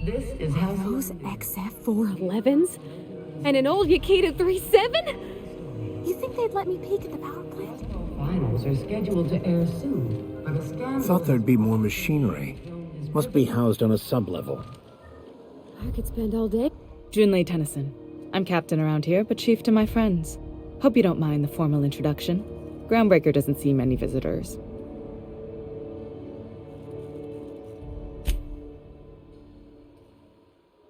This is how Those XF411s? And an old Yakita 37? You think they'd let me peek at the power plant? finals are scheduled to air soon, but a scandal... Thought there'd be more machinery. Must be housed on a sub-level. I could spend all day. Junlei Tennyson. I'm captain around here, but chief to my friends. Hope you don't mind the formal introduction. Groundbreaker doesn't see many visitors.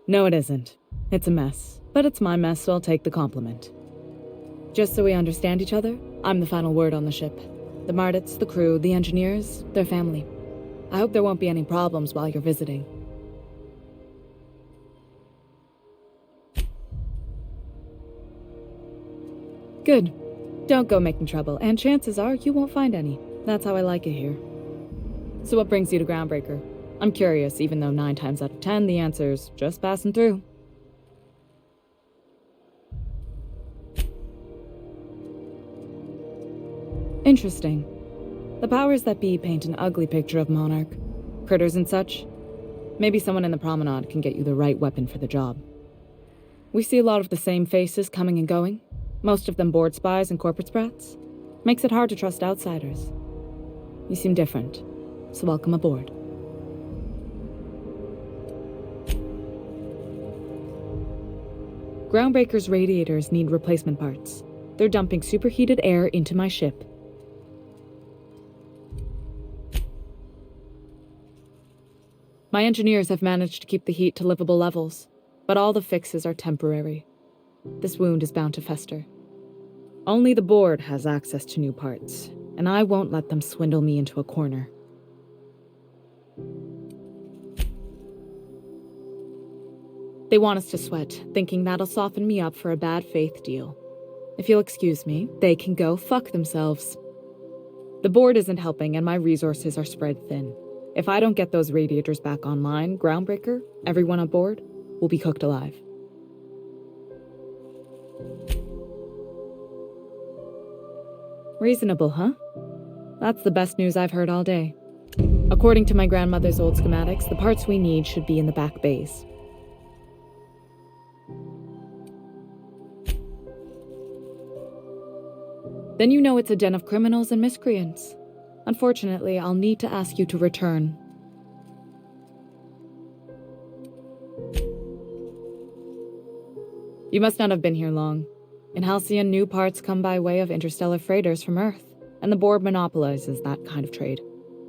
No, it isn't. It's a mess. But it's my mess, so I'll take the compliment. Just so we understand each other, I'm the final word on the ship. The Mardits, the crew, the engineers, their family. I hope there won't be any problems while you're visiting. Good. Don't go making trouble, and chances are you won't find any. That's how I like it here. So what brings you to Groundbreaker? I'm curious, even though 9 times out of 10 the answer's just passing through. Interesting. The powers that be paint an ugly picture of Monarch. Critters and such. Maybe someone in the promenade can get you the right weapon for the job. We see a lot of the same faces coming and going. Most of them board spies and corporate sprats. Makes it hard to trust outsiders. You seem different, so welcome aboard. Groundbreaker's radiators need replacement parts. They're dumping superheated air into my ship. My engineers have managed to keep the heat to livable levels, but all the fixes are temporary. This wound is bound to fester. Only the board has access to new parts, and I won't let them swindle me into a corner. They want us to sweat, thinking that'll soften me up for a bad faith deal. If you'll excuse me, they can go fuck themselves. The board isn't helping, and my resources are spread thin. If I don't get those radiators back online, Groundbreaker, everyone on board, will be cooked alive. Reasonable, huh? That's the best news I've heard all day. According to my grandmother's old schematics, the parts we need should be in the back bays. Then you know it's a den of criminals and miscreants. Unfortunately, I'll need to ask you to return. You must not have been here long. In Halcyon, new parts come by way of interstellar freighters from Earth, and the board monopolizes that kind of trade.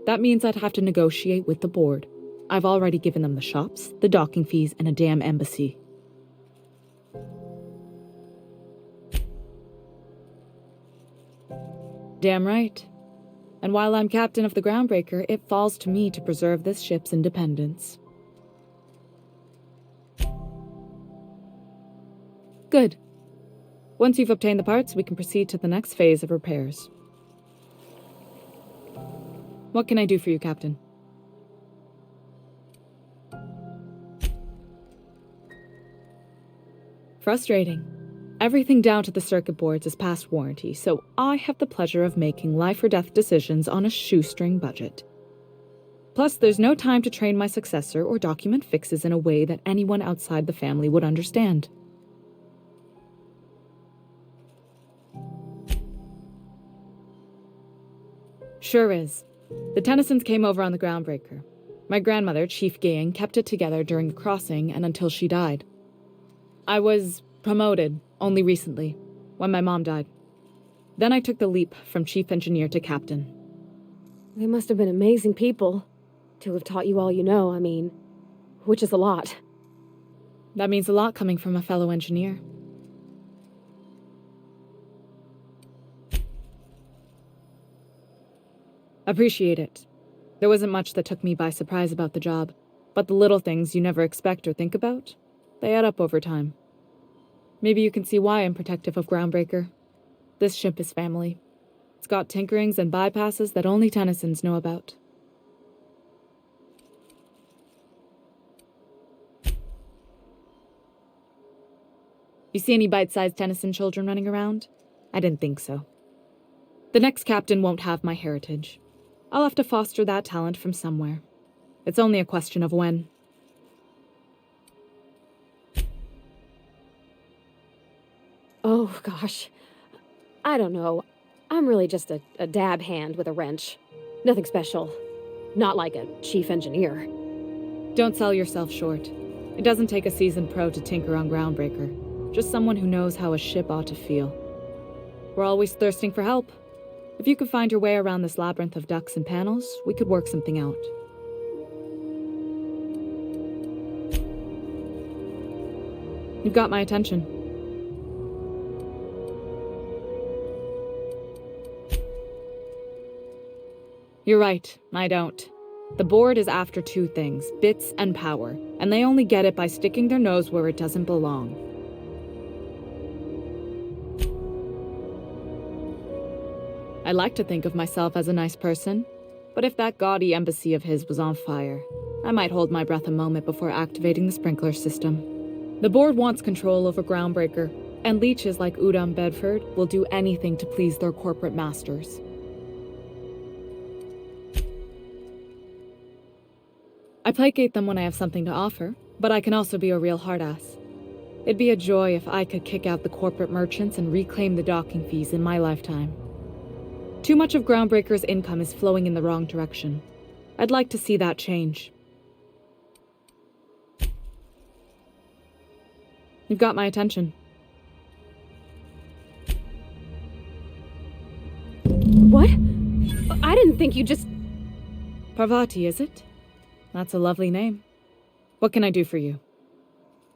That means I'd have to negotiate with the board. I've already given them the shops, the docking fees, and a damn embassy. Damn right. And while I'm captain of the Groundbreaker, it falls to me to preserve this ship's independence. Good. Once you've obtained the parts, we can proceed to the next phase of repairs. What can I do for you, Captain? Frustrating. Everything down to the circuit boards is past warranty, so I have the pleasure of making life or death decisions on a shoestring budget. Plus, there's no time to train my successor or document fixes in a way that anyone outside the family would understand. Sure is. The Tennysons came over on the Groundbreaker. My grandmother, Chief Gaying, kept it together during the crossing and until she died. I was promoted only recently, when my mom died. Then I took the leap from chief engineer to captain. They must have been amazing people to have taught you all you know, which is a lot. That means a lot coming from a fellow engineer. Appreciate it. There wasn't much that took me by surprise about the job, but the little things you never expect or think about, they add up over time. Maybe you can see why I'm protective of Groundbreaker. This ship is family. It's got tinkerings and bypasses that only Tennysons know about. You see any bite-sized Tennyson children running around? I didn't think so. The next captain won't have my heritage. I'll have to foster that talent from somewhere. It's only a question of when. Oh, gosh. I don't know. I'm really just a dab hand with a wrench. Nothing special. Not like a chief engineer. Don't sell yourself short. It doesn't take a seasoned pro to tinker on Groundbreaker. Just someone who knows how a ship ought to feel. We're always thirsting for help. If you could find your way around this labyrinth of ducts and panels, we could work something out. You've got my attention. You're right, I don't. The board is after two things, bits and power, and they only get it by sticking their nose where it doesn't belong. I like to think of myself as a nice person, but if that gaudy embassy of his was on fire, I might hold my breath a moment before activating the sprinkler system. The board wants control over Groundbreaker, and leeches like Udom Bedford will do anything to please their corporate masters. I placate them when I have something to offer, but I can also be a real hard-ass. It'd be a joy if I could kick out the corporate merchants and reclaim the docking fees in my lifetime. Too much of Groundbreaker's income is flowing in the wrong direction. I'd like to see that change. You've got my attention. What? I didn't think you just... Parvati, is it? That's a lovely name. What can I do for you?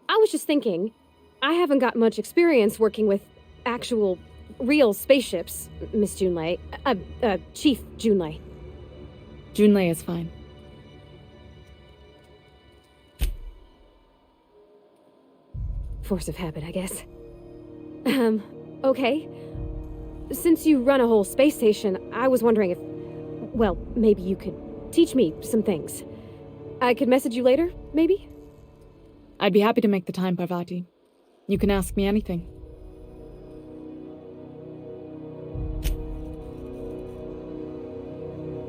I was just thinking, I haven't got much experience working with actual, real spaceships, Miss Junlei. Chief Junlei. Junlei is fine. Force of habit, I guess. Okay. Since you run a whole space station, I was wondering if... Well, maybe you could teach me some things. I could message you later, maybe? I'd be happy to make the time, Parvati. You can ask me anything.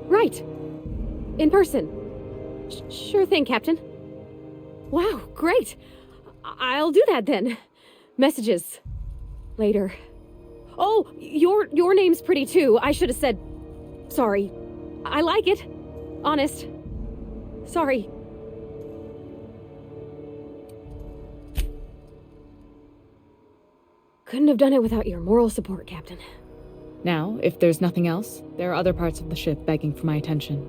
Right. In person. Sure thing, Captain. Wow, great. I'll do that then. Messages. Later. Oh, your name's pretty too. I should have said... Sorry. I like it. Honest. Sorry. Couldn't have done it without your moral support, Captain. Now, if there's nothing else, there are other parts of the ship begging for my attention.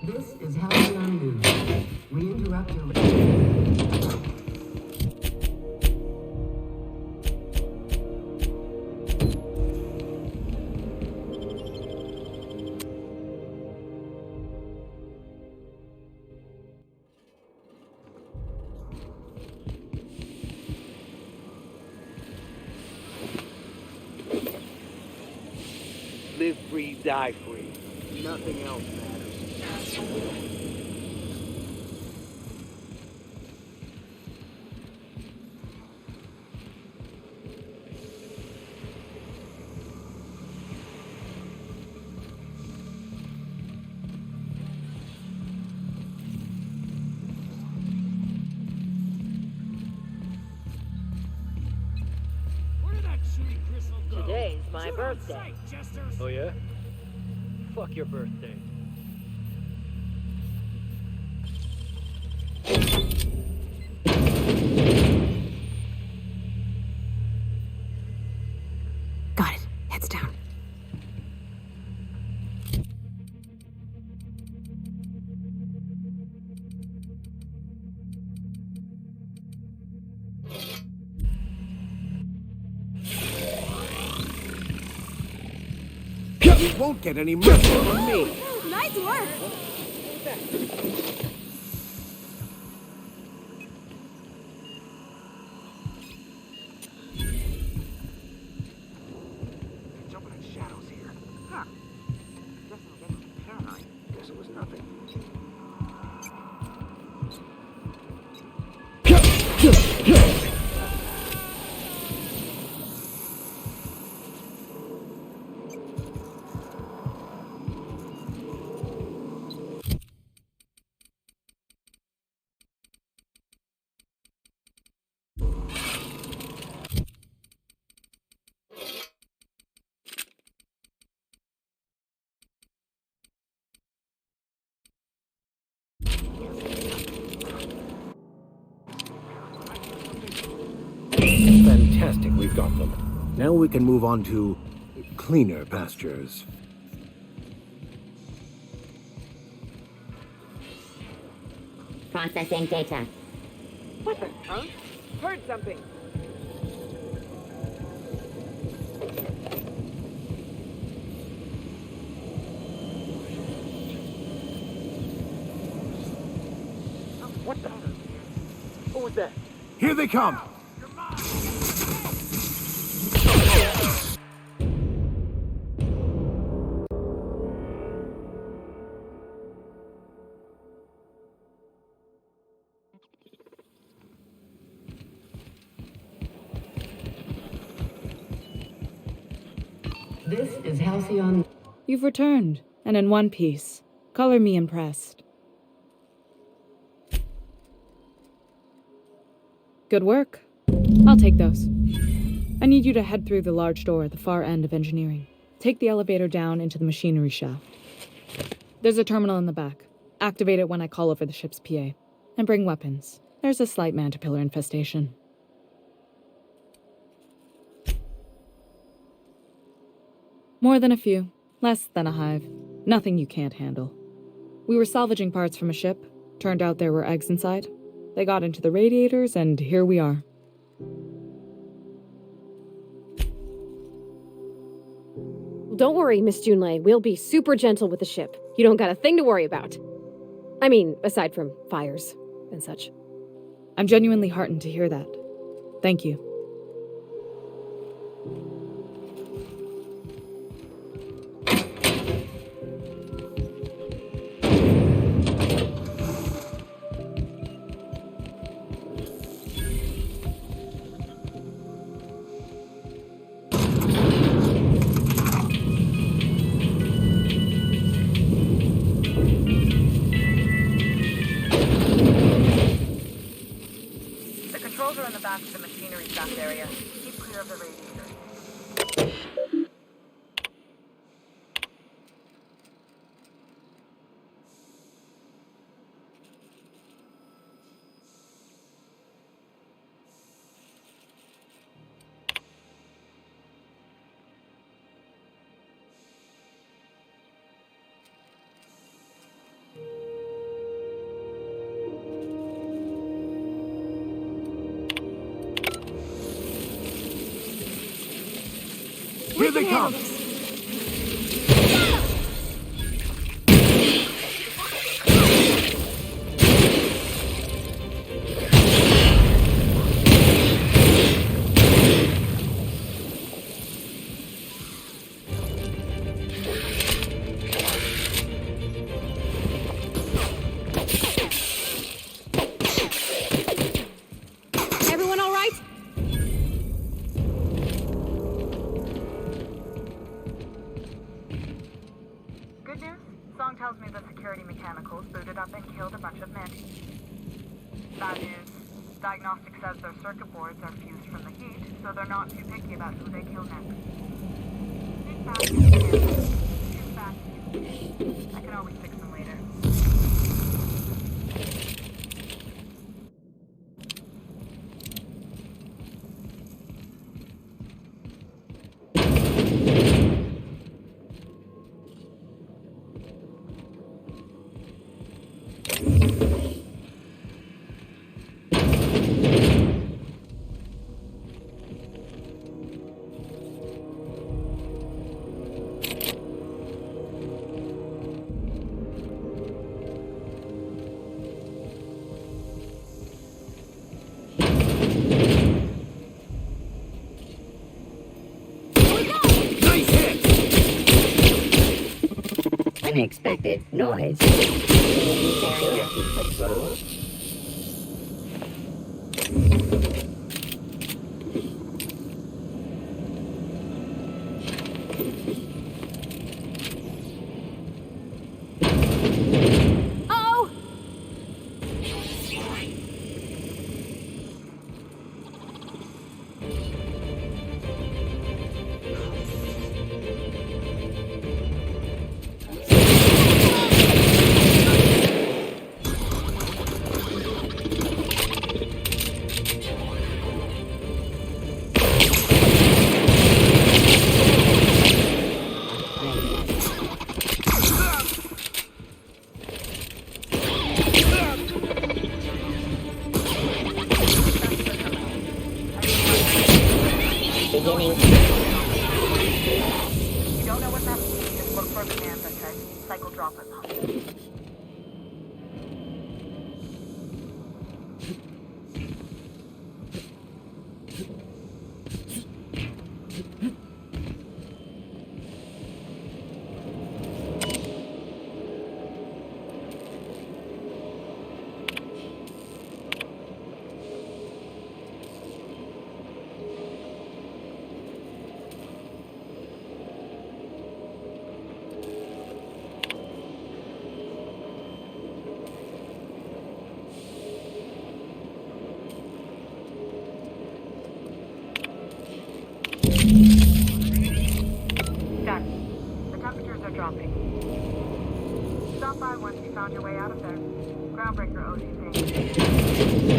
This is Halcyon News. We interrupt your... Live free, die free. Nothing else matters. Today's my birthday. Oh yeah? Fuck your birthday. Got it. Heads down. You won't get any mercy from me. Nice work! Jumping in shadows here. Huh. Guess I'm getting paranoid. Guess it was nothing. Fantastic, we've got them. Now we can move on to cleaner pastures. Processing data. What the? Huh? Heard something. What the? What was that? Here they come! This is Halcyon. You've returned, and in one piece. Color me impressed. Good work. I'll take those. I need you to head through the large door at the far end of engineering. Take the elevator down into the machinery shaft. There's a terminal in the back. Activate it when I call over the ship's PA. And bring weapons. There's a slight mantipillar infestation. More than a few. Less than a hive. Nothing you can't handle. We were salvaging parts from a ship. Turned out there were eggs inside. They got into the radiators, and here we are. Don't worry, Miss Junlei. We'll be super gentle with the ship. You don't got a thing to worry about. I mean, aside from fires and such. I'm genuinely heartened to hear that. Thank you. Controls are in the back of the machinery shaft area. Keep clear of the radiators. Here they come! Everyone all right? Good news? Song tells me the security mechanicals booted up and killed a bunch of men. Bad news. Diagnostic says their circuit boards are fused from the heat, so they're not too picky about who they kill next. Big bad news. Too bad news. I can always fix them later. Unexpected noise. Oh! You don't know what that means, just look for the hands that said cycle drop it. Done. The temperatures are dropping. Stop by once you found your way out of there. Groundbreaker owes you payment.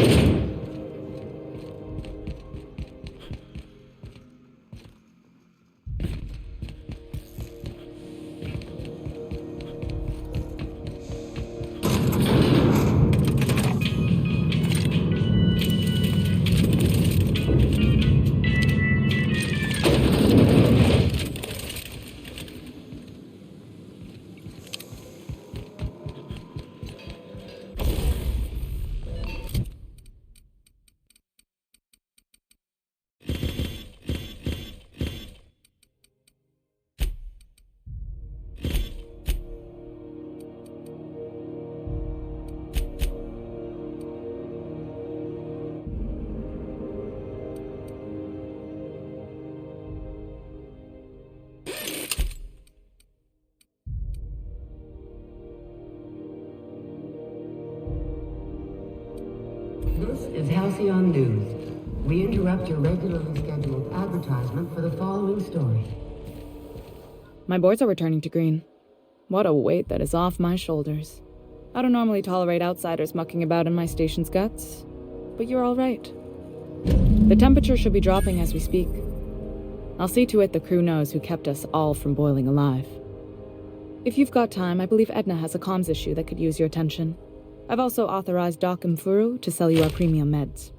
This is Halcyon News. We interrupt your regularly scheduled advertisement for the following story. My boards are returning to green. What a weight that is off my shoulders. I don't normally tolerate outsiders mucking about in my station's guts, but you're all right. The temperature should be dropping as we speak. I'll see to it the crew knows who kept us all from boiling alive. If you've got time, I believe Edna has a comms issue that could use your attention. I've also authorized Doc and Furu to sell you our premium meds.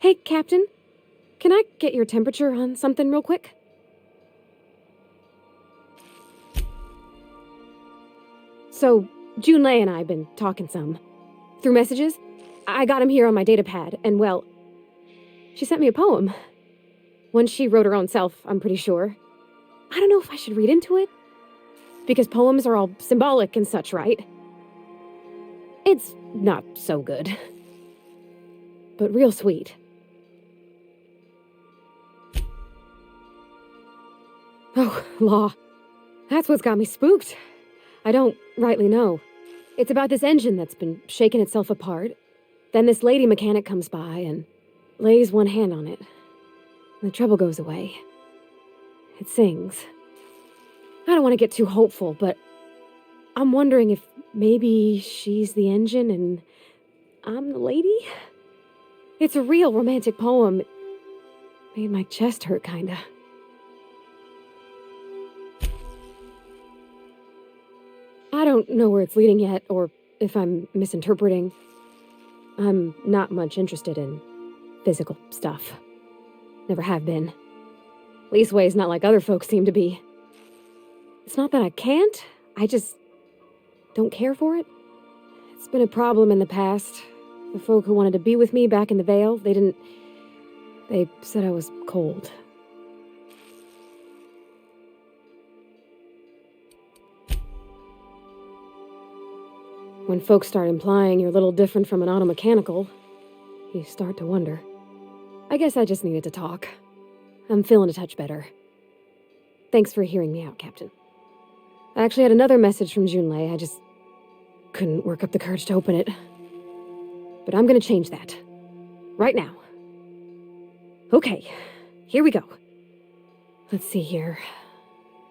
Hey, Captain. Can I get your temperature on something real quick? So, Junlei and I have been talking some. Through messages, I got him here on my datapad, and well, she sent me a poem. One she wrote her own self, I'm pretty sure. I don't know if I should read into it, because poems are all symbolic and such, right? It's not so good. But real sweet. Oh, law. That's what's got me spooked. I don't rightly know. It's about this engine that's been shaking itself apart. Then this lady mechanic comes by and lays one hand on it. The trouble goes away. It sings. I don't want to get too hopeful, but I'm wondering if maybe she's the engine and I'm the lady? It's a real romantic poem. It made my chest hurt, kinda. I don't know where it's leading yet, or if I'm misinterpreting. I'm not much interested in physical stuff. Never have been. Leastways, not like other folks seem to be. It's not that I can't, I just don't care for it. It's been a problem in the past, The folk who wanted to be with me back in the Vale, they said I was cold. When folks start implying you're a little different from an automechanical, you start to wonder. I guess I just needed to talk. I'm feeling a touch better. Thanks for hearing me out, Captain. I actually had another message from Junlei. I just couldn't work up the courage to open it. But I'm gonna change that. Right now. Okay, here we go. Let's see here.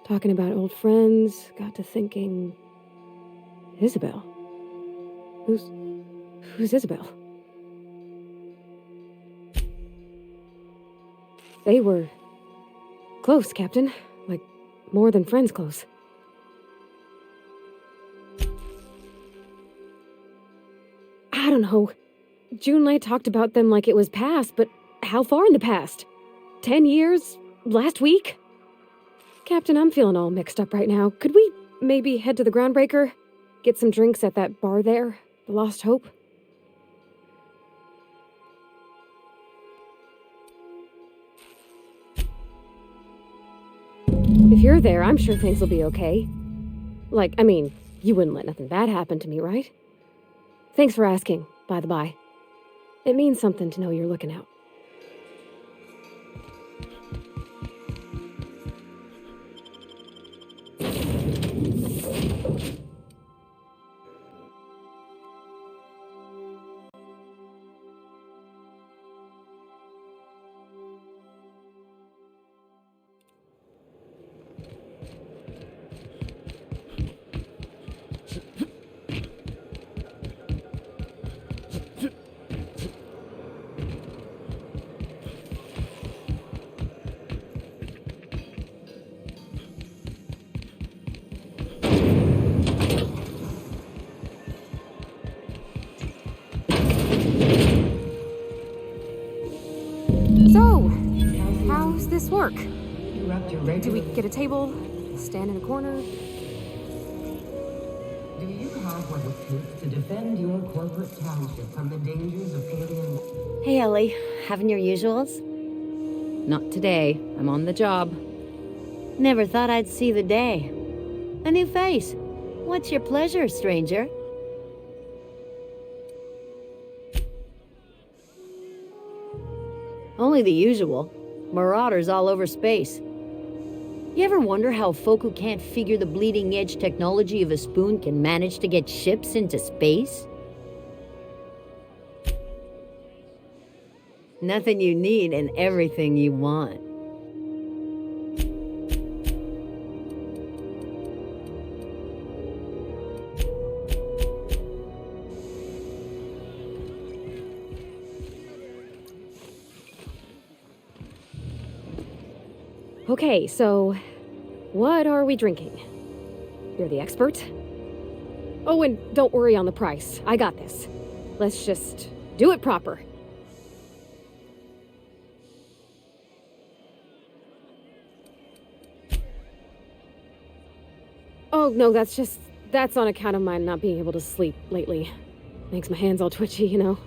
Talking about old friends, got to thinking... Isabel? Who's Isabel? They were close, Captain. Like, more than friends close. I don't know. Junlei talked about them like it was past, but how far in the past? 10 years? Last week? Captain, I'm feeling all mixed up right now. Could we maybe head to the Groundbreaker? Get some drinks at that bar there? The Lost Hope? If you're there, I'm sure things will be okay. Like, I mean, you wouldn't let nothing bad happen to me, right? Thanks for asking, by the by. It means something to know you're looking out. So, how's this work? Interrupt your Do regular... we get a table? Stand in a corner? Do you have what it takes to defend your corporate township from the dangers of alien... Hey, Ellie. Having your usuals? Not today. I'm on the job. Never thought I'd see the day. A new face. What's your pleasure, stranger? Only the usual. Marauders all over space. You ever wonder how folk who can't figure the bleeding edge technology of a spoon can manage to get ships into space? Nothing you need and everything you want. Okay, so what are we drinking? You're the expert? Oh, and don't worry on the price. I got this. Let's just do it proper. Oh, no, that's on account of my not being able to sleep lately. Makes my hands all twitchy, you know?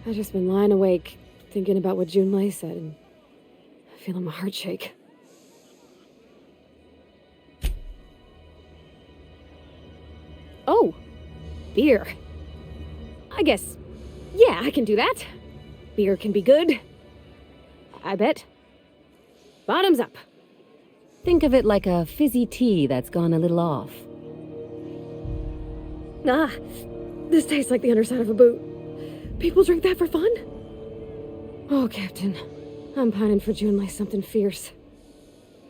I've just been lying awake, thinking about what Junlei said, and feeling my heart shake. Oh, beer. I guess, yeah, I can do that. Beer can be good. I bet. Bottoms up. Think of it like a fizzy tea that's gone a little off. Ah, this tastes like the underside of a boot. People drink that for fun? Oh, Captain, I'm pining for Junlei something fierce.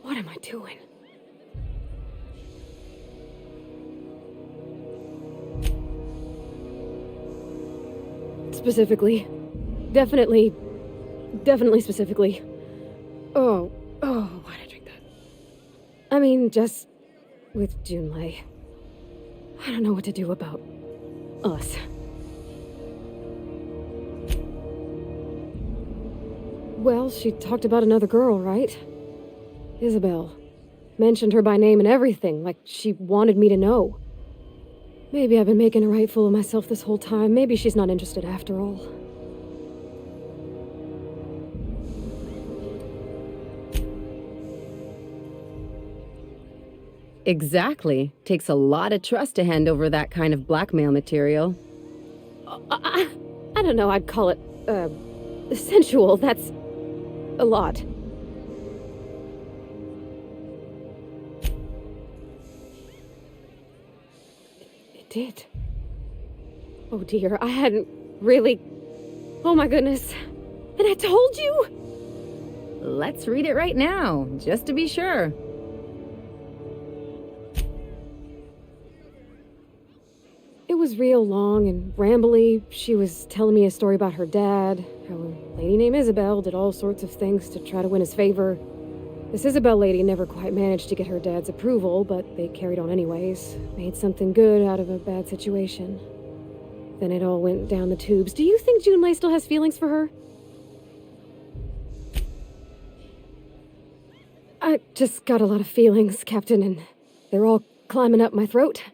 What am I doing? Specifically. Definitely specifically. Oh, why'd I drink that? I mean, just with Junlei. I don't know what to do about us. Well, she talked about another girl, right? Isabel. Mentioned her by name and everything, like she wanted me to know. Maybe I've been making a right fool of myself this whole time. Maybe she's not interested after all. Exactly. Takes a lot of trust to hand over that kind of blackmail material. I don't know, I'd call it, sensual. That's a lot. It did. Oh dear, I hadn't really... Oh my goodness. And I told you? Let's read it right now, just to be sure. It was real long and rambly. She was telling me a story about her dad, how a lady named Isabel did all sorts of things to try to win his favor. This Isabel lady never quite managed to get her dad's approval, but they carried on anyways. Made something good out of a bad situation. Then it all went down the tubes. Do you think Junlei still has feelings for her? I just got a lot of feelings, Captain, and they're all climbing up my throat.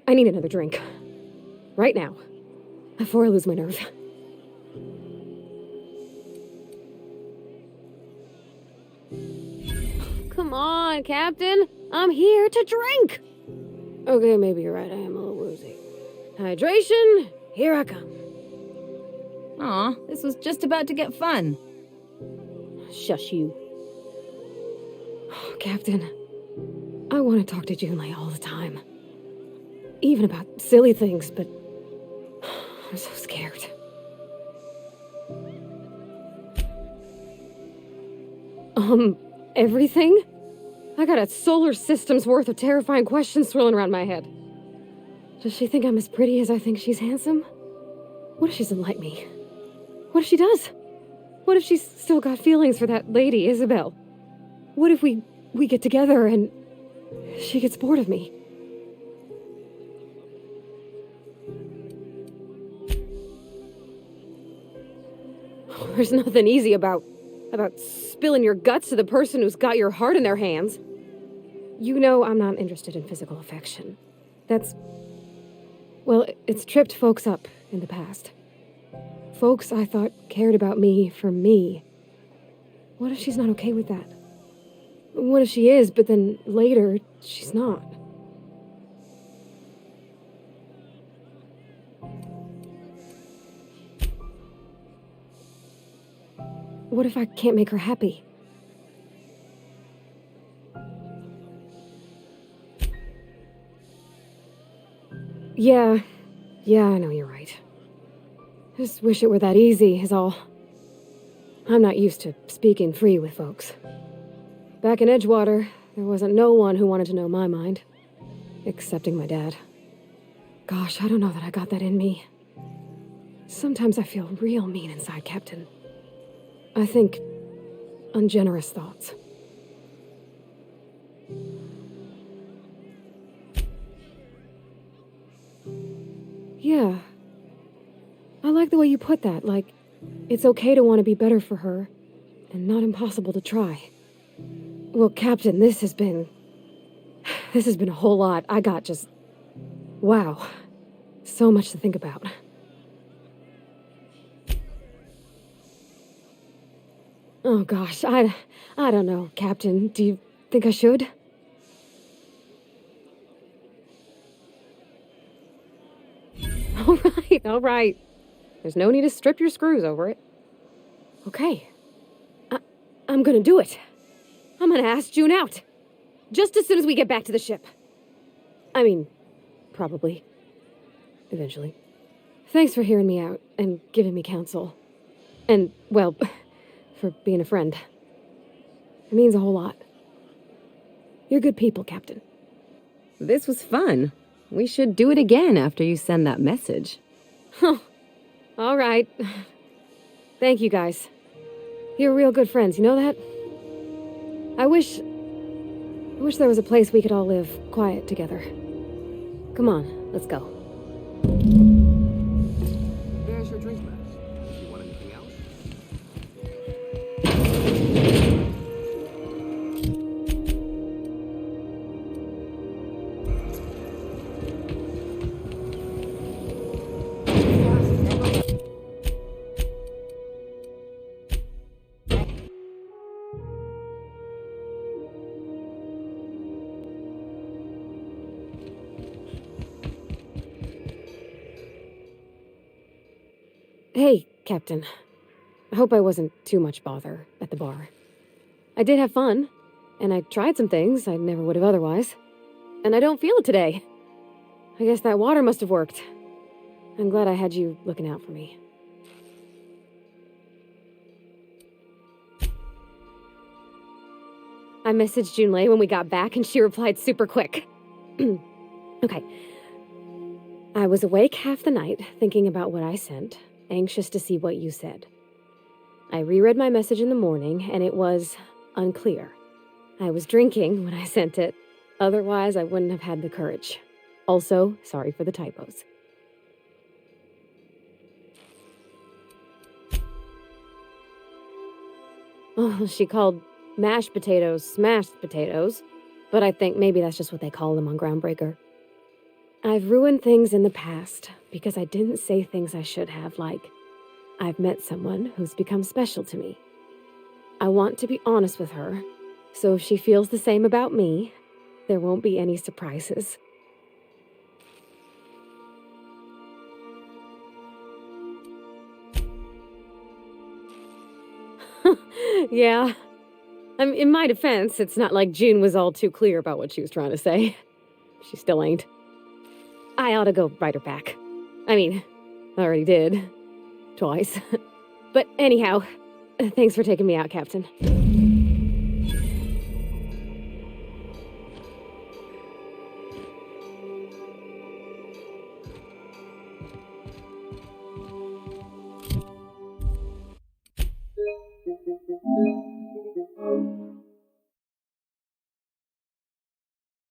I need another drink. Right now. Before I lose my nerve. Come on, Captain. I'm here to drink. Okay, maybe you're right. I am a little woozy. Hydration, here I come. Aw, this was just about to get fun. Shush you. Captain, I want to talk to Junlei all the time. Even about silly things, but I'm so scared. Everything? I got a solar system's worth of terrifying questions swirling around my head. Does she think I'm as pretty as I think she's handsome? What if she doesn't like me? What if she does? What if she's still got feelings for that lady, Isabel? What if we get together and she gets bored of me? There's nothing easy about spilling your guts to the person who's got your heart in their hands. You know I'm not interested in physical affection. Well, it's tripped folks up in the past. Folks I thought cared about me for me. What if she's not okay with that? What if she is, but then later, she's not? What if I can't make her happy? Yeah, I know you're right. Just wish it were that easy, is all. I'm not used to speaking free with folks. Back in Edgewater, there wasn't no one who wanted to know my mind. Excepting my dad. Gosh, I don't know that I got that in me. Sometimes I feel real mean inside, Captain. I think ungenerous thoughts. Yeah. I like the way you put that, like, it's okay to want to be better for her, and not impossible to try. Well, Captain, this has been a whole lot. I got just... Wow. So much to think about. Oh gosh, I don't know, Captain. Do you think I should? All right. There's no need to strip your screws over it. Okay. I'm gonna do it. I'm gonna ask June out. Just as soon as we get back to the ship. I mean, probably. Eventually. Thanks for hearing me out and giving me counsel. And, well, for being a friend. It means a whole lot. You're good people, Captain. This was fun. We should do it again after you send that message. Huh. All right. Thank you, guys. You're real good friends, you know that? I wish there was a place we could all live quiet together. Come on, let's go. There's your drink, Max. You want anything else? Hey, Captain. I hope I wasn't too much bother at the bar. I did have fun, and I tried some things I never would have otherwise. And I don't feel it today. I guess that water must have worked. I'm glad I had you looking out for me. I messaged Junlei when we got back, and she replied super quick. Okay. I was awake half the night, thinking about what I sent, anxious to see what you said. I reread my message in the morning, and it was unclear. I was drinking when I sent it. Otherwise, I wouldn't have had the courage. Also, sorry for the typos. Oh, she called mashed potatoes smashed potatoes, but I think maybe that's just what they call them on Groundbreaker. I've ruined things in the past because I didn't say things I should have, like, I've met someone who's become special to me. I want to be honest with her, so if she feels the same about me, there won't be any surprises. Yeah. In my defense, it's not like June was all too clear about what she was trying to say. She still ain't. I ought to go write her back. I mean, I already did. Twice. But anyhow, thanks for taking me out, Captain.